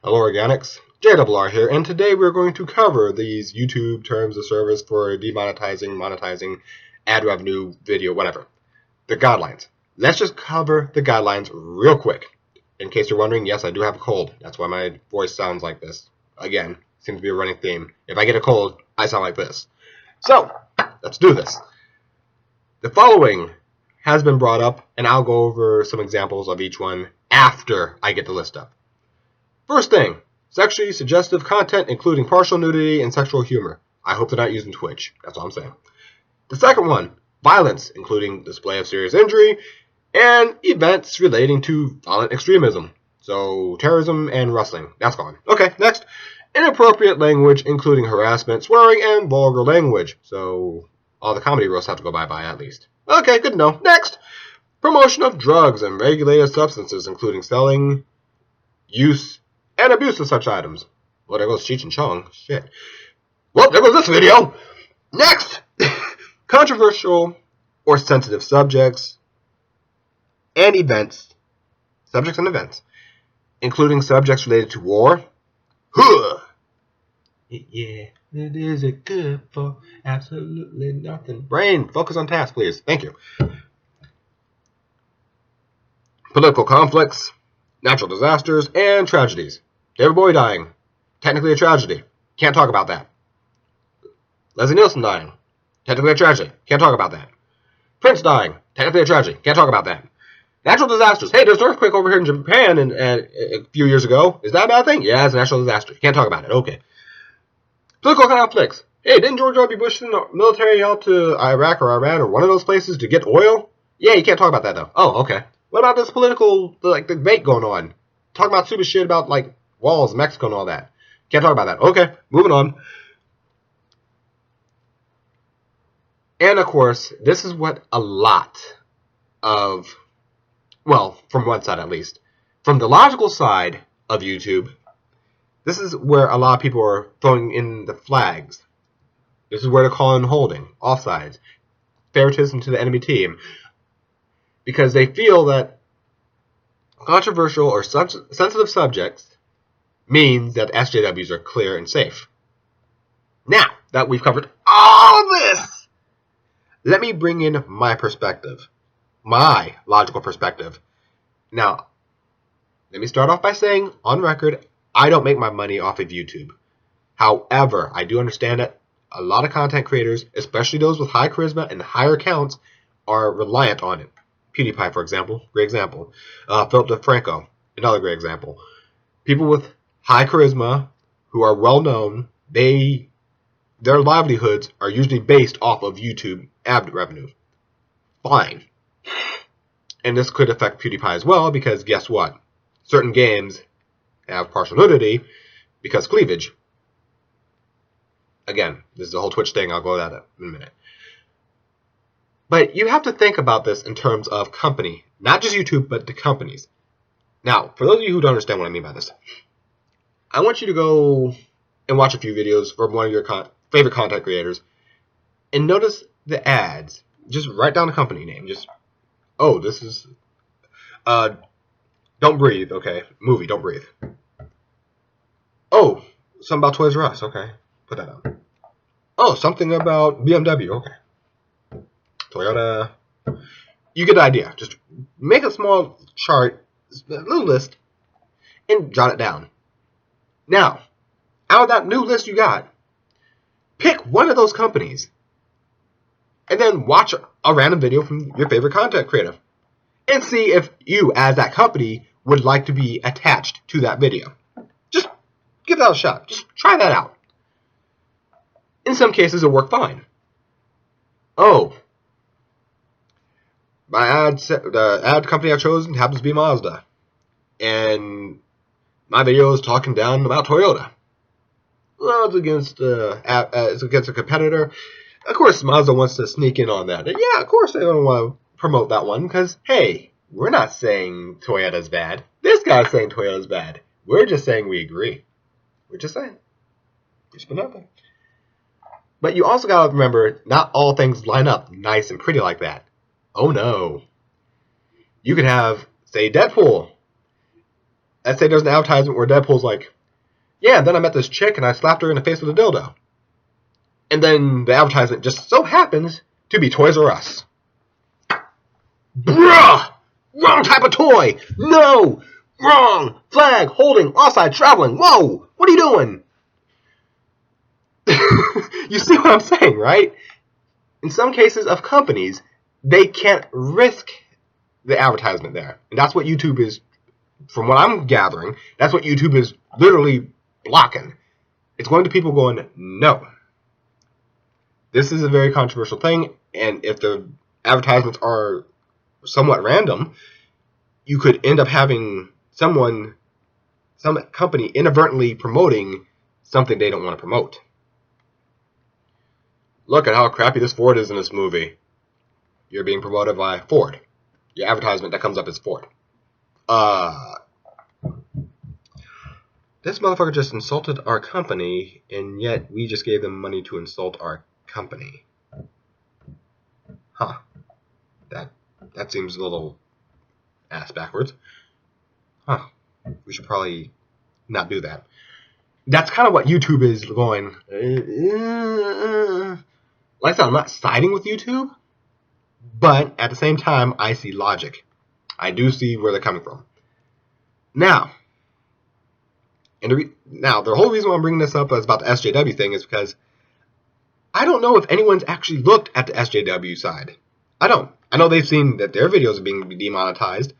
Hello Organics, JRR here, and today we're going to cover these YouTube terms of service for demonetizing, monetizing, ad revenue, video, whatever. The guidelines. Let's just cover the guidelines real quick. In case you're wondering, yes, I do have a cold. That's why my voice sounds like this. Again, seems to be a running theme. If I get a cold, I sound like this. So, let's do this. The following has been brought up, and I'll go over some examples of each one after I get the list up. First thing, sexually suggestive content including partial nudity and sexual humor. I hope they're not using Twitch. That's all I'm saying. The second one, violence, including display of serious injury and events relating to violent extremism. So, terrorism and wrestling. That's gone. Okay, next. Inappropriate language, including harassment, swearing, and vulgar language. So, all the comedy roasts have to go bye-bye at least. Okay, good to know. Next. Promotion of drugs and regulated substances, including selling, use, and abuse of such items. Well, there goes Cheech and Chong. Shit. Well, there goes this video. Next. Controversial or sensitive subjects and events. Subjects and events. Including subjects related to war. Huh. Yeah, it is a good for absolutely nothing. Brain, focus on task, please. Thank you. Political conflicts, natural disasters, and tragedies. David Bowie dying. Technically a tragedy. Can't talk about that. Leslie Nielsen dying. Technically a tragedy. Can't talk about that. Prince dying. Technically a tragedy. Can't talk about that. Natural disasters. Hey, there's an earthquake over here in Japan a few years ago. Is that a bad thing? Yeah, it's a natural disaster. Can't talk about it. Okay. Political conflicts. Hey, didn't George W. Bush send the military out to Iraq or Iran or one of those places to get oil? Yeah, you can't talk about that though. Oh, okay. What about this political, debate going on? Talking about stupid shit about, walls in Mexico and all that. Can't talk about that. Okay, moving on. And, of course, this is what a lot of, well, from one side at least, from the logical side of YouTube, this is where a lot of people are throwing in the flags. This is where they're calling holding, offsides, favoritism to the enemy team. Because they feel that controversial or sensitive subjects means that SJWs are clear and safe. Now that we've covered all of this, let me bring in my perspective, my logical perspective. Now, let me start off by saying, on record, I don't make my money off of YouTube. However, I do understand that a lot of content creators, especially those with high charisma and higher accounts, are reliant on it. PewDiePie, for example, great example. Philip DeFranco, another great example. People with high charisma who are well known, their livelihoods are usually based off of YouTube ad revenue. Fine. And this could affect PewDiePie as well because guess what? Certain games have partial nudity because cleavage. Again, this is the whole Twitch thing. I'll go to that in a minute. But you have to think about this in terms of company. Not just YouTube, but the companies. Now, for those of you who don't understand what I mean by this, I want you to go and watch a few videos from one of your favorite content creators and notice the ads. Just write down the company name. Oh, this is Don't Breathe. Okay. Movie, Don't Breathe. Oh, something about Toys R Us. Okay. Put that down. Oh, something about BMW. Okay. Toyota. You get the idea. Just make a small chart, a little list, and jot it down. Now, out of that new list you got, pick one of those companies and then watch a random video from your favorite content creator and see if you, as that company, would like to be attached to that video. Just give that a shot. Just try that out. In some cases, it'll work fine. Oh, the ad company I've chosen happens to be Mazda. And my video is talking down about Toyota. Well, it's against a competitor. Of course, Mazda wants to sneak in on that. And yeah, of course they don't want to promote that one because, hey, we're not saying Toyota's bad. This guy's saying Toyota's bad. We're just saying we agree. We're just saying. Just put nothing. But you also got to remember, not all things line up nice and pretty like that. Oh no. You could have, say, Deadpool. Let's say there's an advertisement where Deadpool's like, Yeah, and then I met this chick and I slapped her in the face with a dildo. And then the advertisement just so happens to be Toys R Us. Bruh! Wrong type of toy! No! Wrong! Flag, holding, offside, traveling. Whoa! What are you doing? You see what I'm saying, right? In some cases of companies, they can't risk the advertisement there. And that's what YouTube is, from what I'm gathering, that's what YouTube is literally blocking. It's going to people going, no. This is a very controversial thing, and if the advertisements are somewhat random, you could end up having some company inadvertently promoting something they don't want to promote. Look at how crappy this Ford is in this movie. You're being promoted by Ford. Your advertisement that comes up is Ford. This motherfucker just insulted our company, and yet we just gave them money to insult our company. Huh. That seems a little ass backwards. Huh. We should probably not do that. That's kind of what YouTube is going. Like I said, I'm not siding with YouTube, but at the same time, I see logic. I do see where they're coming from. Now, the whole reason why I'm bringing this up is about the SJW thing is because I don't know if anyone's actually looked at the SJW side. I don't. I know they've seen that their videos are being demonetized.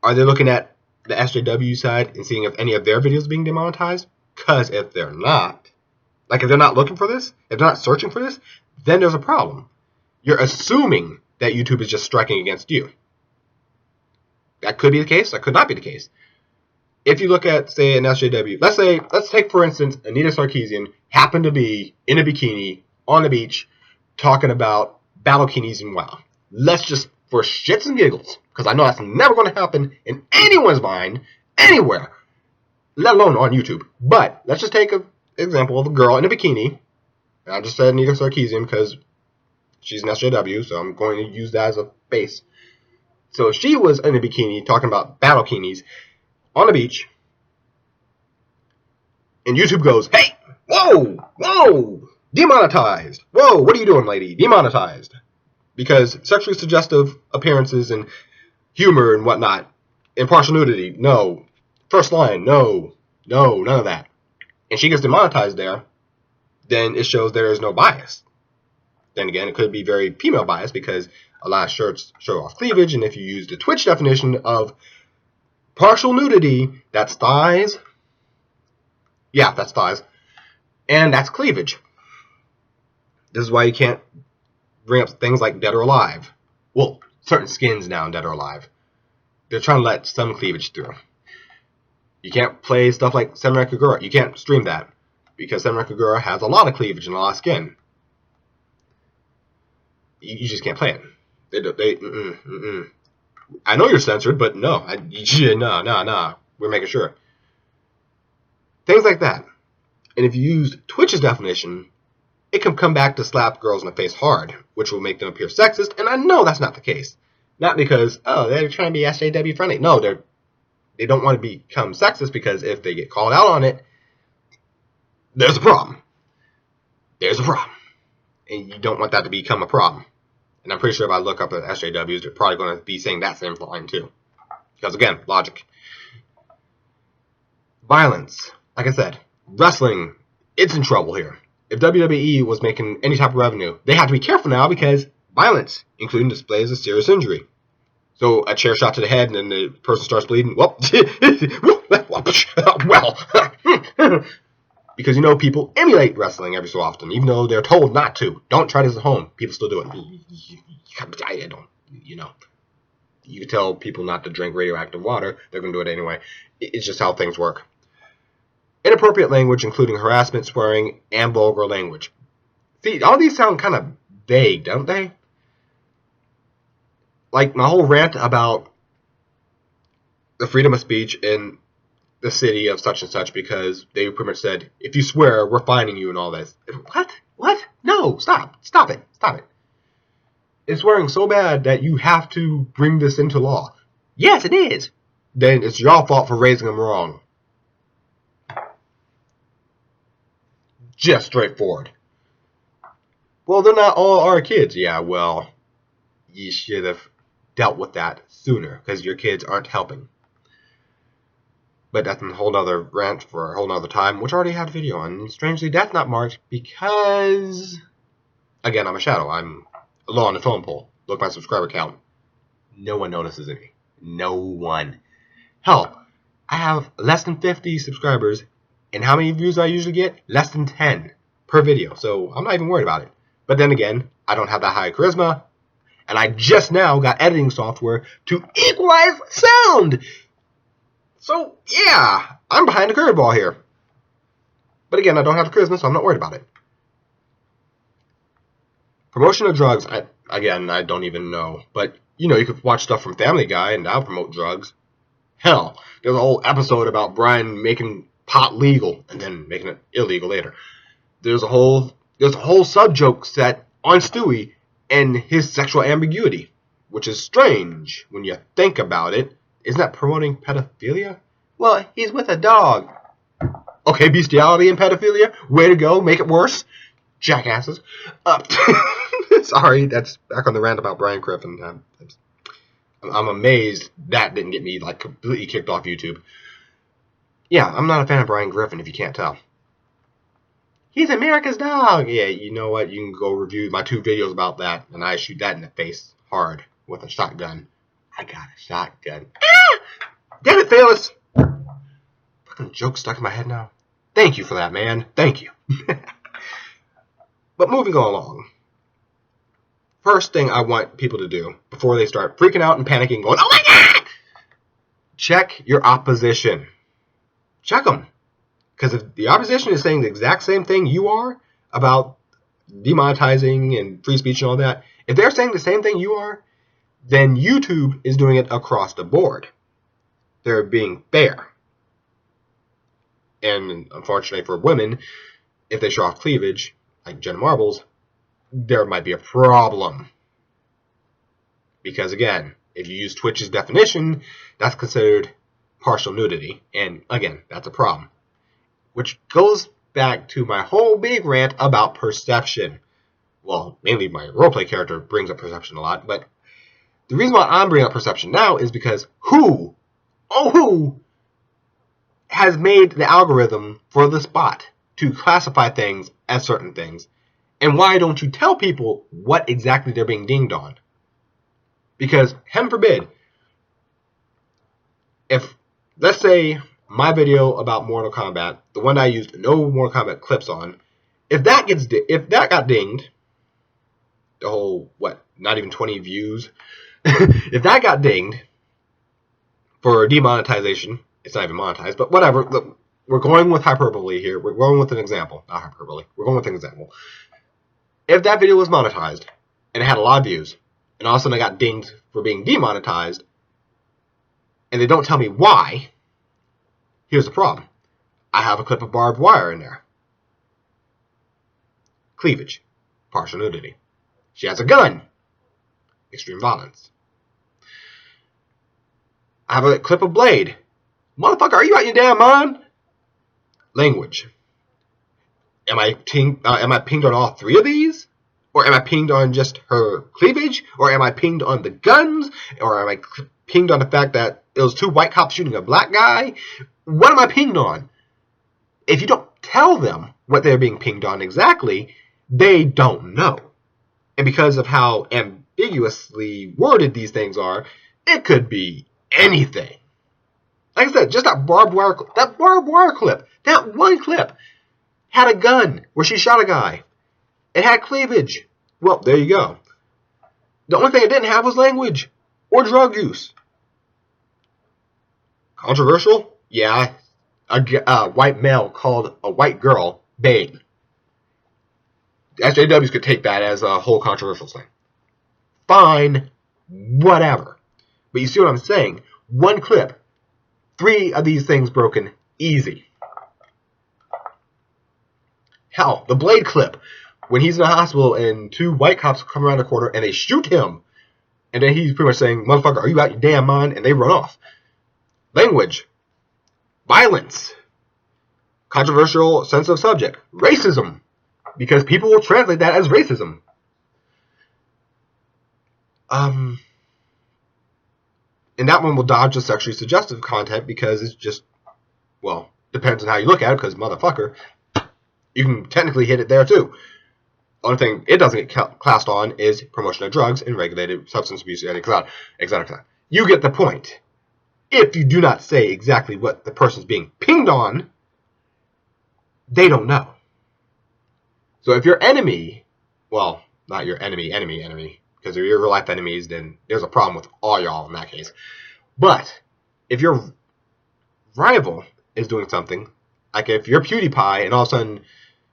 Are they looking at the SJW side and seeing if any of their videos are being demonetized? Because if they're not, like if they're not looking for this, if they're not searching for this, then there's a problem. You're assuming that YouTube is just striking against you. That could be the case. That could not be the case. If you look at, say, an SJW, let's take, for instance, Anita Sarkeesian happened to be in a bikini on the beach talking about bikinis and WoW. Let's just, for shits and giggles, because I know that's never going to happen in anyone's mind, anywhere, let alone on YouTube. But let's just take an example of a girl in a bikini. And I just said Anita Sarkeesian because she's an SJW, so I'm going to use that as a base. So she was in a bikini talking about bikinis on the beach, and YouTube goes, hey, whoa, demonetized. Whoa, what are you doing, lady? Demonetized. Because sexually suggestive appearances and humor and whatnot, and partial nudity, no. First line, no, none of that. And she gets demonetized there, then it shows there is no bias. Then again, it could be very female bias because a lot of shirts show off cleavage, and if you use the Twitch definition of partial nudity, that's thighs. Yeah, that's thighs. And that's cleavage. This is why you can't bring up things like Dead or Alive. Well, certain skins now in Dead or Alive. They're trying to let some cleavage through. You can't play stuff like Samurai Kagura. You can't stream that because Samurai Kagura has a lot of cleavage and a lot of skin. You just can't play it. I know you're censored, but no. No. We're making sure. Things like that. And if you use Twitch's definition, it can come back to slap girls in the face hard, which will make them appear sexist, and I know that's not the case. Not because, they're trying to be SJW friendly. No, they don't want to become sexist because if they get called out on it, there's a problem. There's a problem. And you don't want that to become a problem. And I'm pretty sure if I look up at SJWs, they're probably going to be saying that same line too. Because again, logic. Violence. Like I said, wrestling, it's in trouble here. If WWE was making any type of revenue, they have to be careful now because violence, including displays of serious injury. So a chair shot to the head and then the person starts bleeding. Well, because you know people emulate wrestling every so often, even though they're told not to. Don't try this at home. People still do it. I don't, you can tell people not to drink radioactive water. They're going to do it anyway. It's just how things work. Inappropriate language, including harassment, swearing, and vulgar language. See, all these sound kind of vague, don't they? Like my whole rant about the freedom of speech in the city of such and such because they pretty much said, if you swear, we're fining you and all this. What? No, stop it. It's swearing so bad that you have to bring this into law. Yes, it is. Then it's your fault for raising them wrong. Just straightforward. Well, they're not all our kids. Yeah, well, you should have dealt with that sooner because your kids aren't helping. But that's a whole nother rant for a whole nother time, which I already had a video on. And strangely, that's not marked because, again, I'm a shadow. I'm low on the phone pole. Look at my subscriber count. No one notices me. No one. Hell, I have less than 50 subscribers, and how many views do I usually get? Less than 10 per video. So I'm not even worried about it. But then again, I don't have that high charisma, and I just now got editing software to equalize sound. So, yeah, I'm behind the curveball here. But again, I don't have the charisma, so I'm not worried about it. Promotion of drugs, I don't even know. But, you know, you could watch stuff from Family Guy, and that'll promote drugs. Hell, there's a whole episode about Brian making pot legal, and then making it illegal later. There's a whole sub-joke set on Stewie and his sexual ambiguity, which is strange when you think about it. Isn't that promoting pedophilia? Well, he's with a dog. Okay, bestiality and pedophilia. Way to go. Make it worse. Jackasses. Sorry, that's back on the rant about Brian Griffin. I'm amazed that didn't get me like completely kicked off YouTube. Yeah, I'm not a fan of Brian Griffin if you can't tell. He's America's dog. Yeah, you know what? You can go review my 2 videos about that, and I shoot that in the face hard with a shotgun. I got a shotgun. Ah! Damn it, Phyllis! Fucking joke stuck in my head now. Thank you for that, man. Thank you. But moving along. First thing I want people to do before they start freaking out and panicking, going, "Oh my God!" Check your opposition. Check them. Because if the opposition is saying the exact same thing you are about demonetizing and free speech and all that, if they're saying the same thing you are, then YouTube is doing it across the board. They're being fair. And unfortunately for women, if they show off cleavage, like Jenna Marbles, there might be a problem. Because again, if you use Twitch's definition, that's considered partial nudity. And again, that's a problem. Which goes back to my whole big rant about perception. Well, mainly my roleplay character brings up perception a lot, but the reason why I'm bringing up perception now is because who has made the algorithm for the spot to classify things as certain things? And why don't you tell people what exactly they're being dinged on? Because, heaven forbid, if, let's say, my video about Mortal Kombat, the one I used no Mortal Kombat clips on, if that got dinged, the whole, not even 20 views, if that got dinged for demonetization, it's not even monetized, but whatever, look, we're going with hyperbole here, we're going with an example, not hyperbole, we're going with an example. If that video was monetized, and it had a lot of views, and all of a sudden I got dinged for being demonetized, and they don't tell me why, here's the problem. I have a clip of barbed wire in there. Cleavage. Partial nudity. She has a gun. Extreme violence. I have a clip of blade. Motherfucker, are you out your damn mind? Language. Am I pinged on all 3 of these? Or am I pinged on just her cleavage? Or am I pinged on the guns? Or am I pinged on the fact that it was 2 white cops shooting a black guy? What am I pinged on? If you don't tell them what they're being pinged on exactly, they don't know. And because of how ambiguously worded these things are, it could be anything. Like I said, just that barbed wire clip, that one clip, had a gun where she shot a guy. It had cleavage. Well, there you go. The only thing it didn't have was language or drug use. Controversial? Yeah. A white male called a white girl babe. SJWs could take that as a whole controversial thing. Fine. Whatever. But you see what I'm saying? One clip. 3 of these things broken. Easy. Hell, the blade clip. When he's in the hospital and 2 white cops come around the corner and they shoot him. And then he's pretty much saying, "Motherfucker, are you out your damn mind?" And they run off. Language. Violence. Controversial sensitive subject. Racism. Because people will translate that as racism. And that one will dodge the sexually suggestive content because it's just, well, depends on how you look at it, because motherfucker, you can technically hit it there too. Only thing it doesn't get classed on is promotion of drugs and regulated substance abuse, etc., etc. You get the point. If you do not say exactly what the person's being pinged on, they don't know. So if your enemy, well, not your enemy, because if you're real life enemies, then there's a problem with all y'all in that case. But if your rival is doing something, like if you're PewDiePie and all of a sudden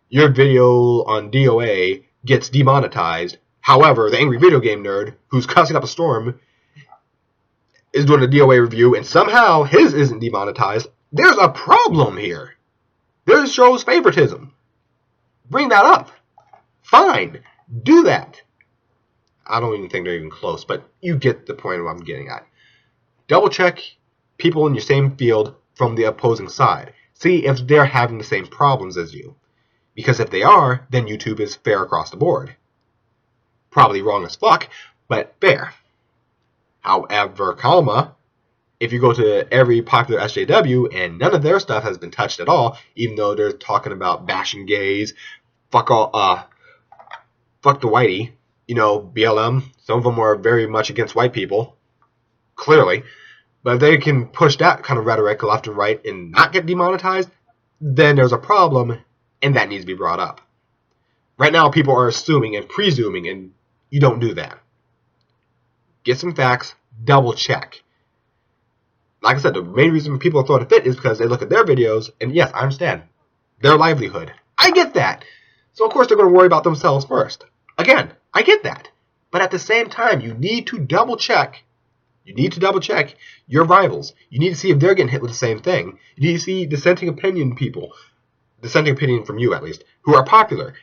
your video on DOA gets demonetized, however, the angry video game nerd who's cussing up a storm is doing a DOA review and somehow his isn't demonetized, there's a problem here. This shows favoritism. Bring that up. Fine. Do that. I don't even think they're even close, but you get the point of what I'm getting at. Double check people in your same field from the opposing side. See if they're having the same problems as you. Because if they are, then YouTube is fair across the board. Probably wrong as fuck, but fair. However, if you go to every popular SJW and none of their stuff has been touched at all, even though they're talking about bashing gays, fuck the whitey, BLM, some of them are very much against white people, clearly, but if they can push that kind of rhetoric left and right and not get demonetized, then there's a problem, and that needs to be brought up. Right now, people are assuming and presuming, and you don't do that. Get some facts, double check. Like I said, the main reason people are throwing a fit is because they look at their videos, and yes, I understand. Their livelihood. I get that. So, of course, they're going to worry about themselves first. Again, I get that. But at the same time, you need to double check. You need to double check your rivals. You need to see if they're getting hit with the same thing. You need to see dissenting opinion people, dissenting opinion from you at least, who are popular,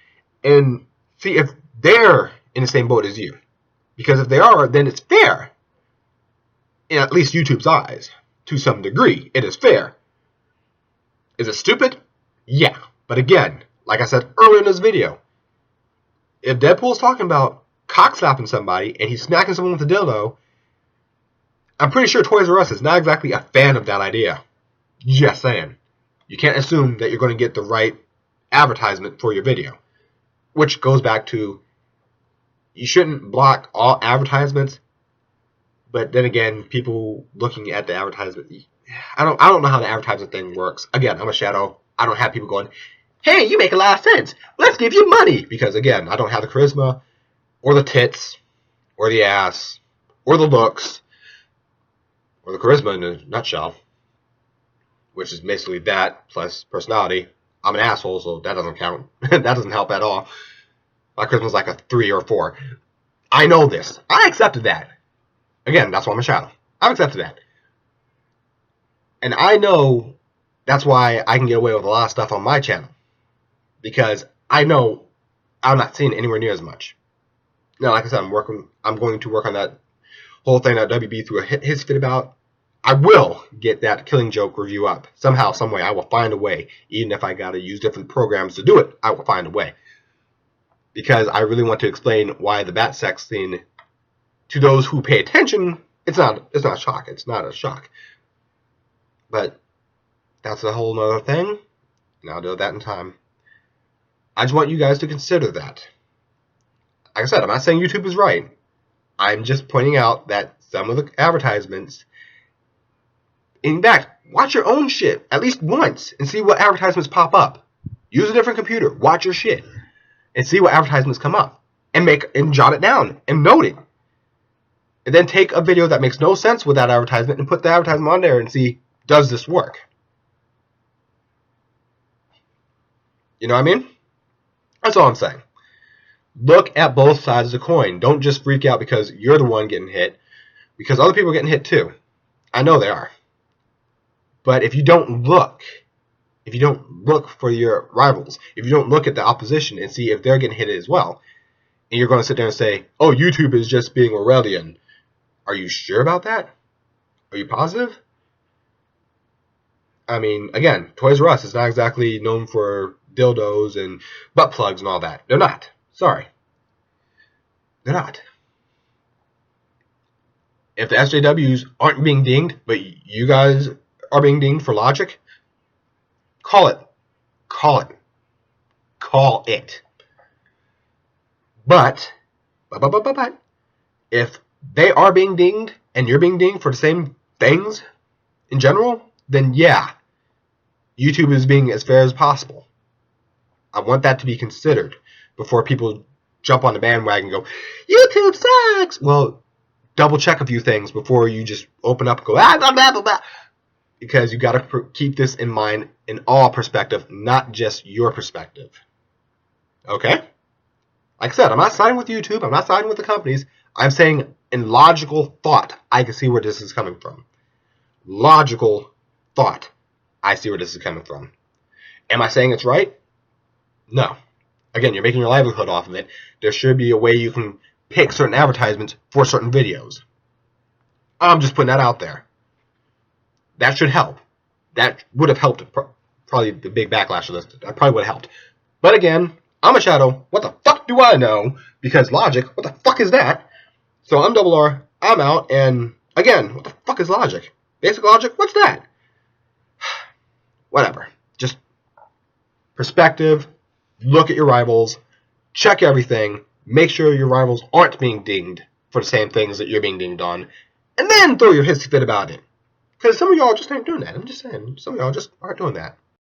and see if they're in the same boat as you. Because if they are, then it's fair. In at least YouTube's eyes. To some degree, it is fair. Is it stupid? Yeah. But again, like I said earlier in this video, if Deadpool's talking about cock slapping somebody and he's smacking someone with a dildo, I'm pretty sure Toys R Us is not exactly a fan of that idea. Just saying. You can't assume that you're going to get the right advertisement for your video. Which goes back to, you shouldn't block all advertisements. But then again, people looking at the advertisement, I don't know how the advertising thing works. Again, I'm a shadow. I don't have people going, hey, you make a lot of sense. Let's give you money. Because again, I don't have the charisma, or the tits, or the ass, or the looks, or the charisma in a nutshell. Which is basically that plus personality. I'm an asshole, so that doesn't count. That doesn't help at all. My charisma's like a 3 or 4. I know this. I accepted that. Again, that's why I'm a shadow. I've accepted that. And I know that's why I can get away with a lot of stuff on my channel. Because I know I'm not seeing anywhere near as much. Now, like I said, I'm going to work on that whole thing that WB threw his fit about. I will get that Killing Joke review up. Somehow, some way, I will find a way. Even if I gotta use different programs to do it, I will find a way. Because I really want to explain why the bat sex scene, to those who pay attention, it's not a shock. It's not a shock. But that's a whole nother thing, and I'll do that in time. I just want you guys to consider that. Like I said, I'm not saying YouTube is right. I'm just pointing out that some of the advertisements, in fact, watch your own shit at least once and see what advertisements pop up. Use a different computer, watch your shit, and see what advertisements come up, and jot it down and note it. And then take a video that makes no sense with that advertisement and put the advertisement on there and see, does this work? You know what I mean? That's all I'm saying. Look at both sides of the coin. Don't just freak out because you're the one getting hit, because other people are getting hit too. I know they are. But if you don't look for your rivals, if you don't look at the opposition and see if they're getting hit as well, and you're going to sit there and say, oh, YouTube is just being Orwellian, are you sure about that? Are you positive? I mean, again, Toys R Us is not exactly known for dildos and butt plugs and all that. They're not. Sorry. They're not. If the SJWs aren't being dinged, but you guys are being dinged for logic, call it. Call it. Call it. But, if they are being dinged and you're being dinged for the same things in general, then yeah, YouTube is being as fair as possible. I want that to be considered before people jump on the bandwagon and go, YouTube sucks! Well, double check a few things before you just open up and go, blah, blah, blah, blah. Because you got to keep this in mind in all perspective, not just your perspective. Okay? Like I said, I'm not siding with YouTube. I'm not siding with the companies. I'm saying in logical thought, I can see where this is coming from. Logical thought, I see where this is coming from. Am I saying it's right? No. Again, you're making your livelihood off of it. There should be a way you can pick certain advertisements for certain videos. I'm just putting that out there. That should help. That would have helped probably the big backlash of this. That probably would have helped. But again, I'm a shadow. What the fuck do I know? Because logic, what the fuck is that? So I'm Double R. I'm out. And again, what the fuck is logic? Basic logic? What's that? Whatever. Just perspective. Look at your rivals. Check everything. Make sure your rivals aren't being dinged for the same things that you're being dinged on. And then throw your hissy fit about it. Because some of y'all just ain't doing that. I'm just saying. Some of y'all just aren't doing that.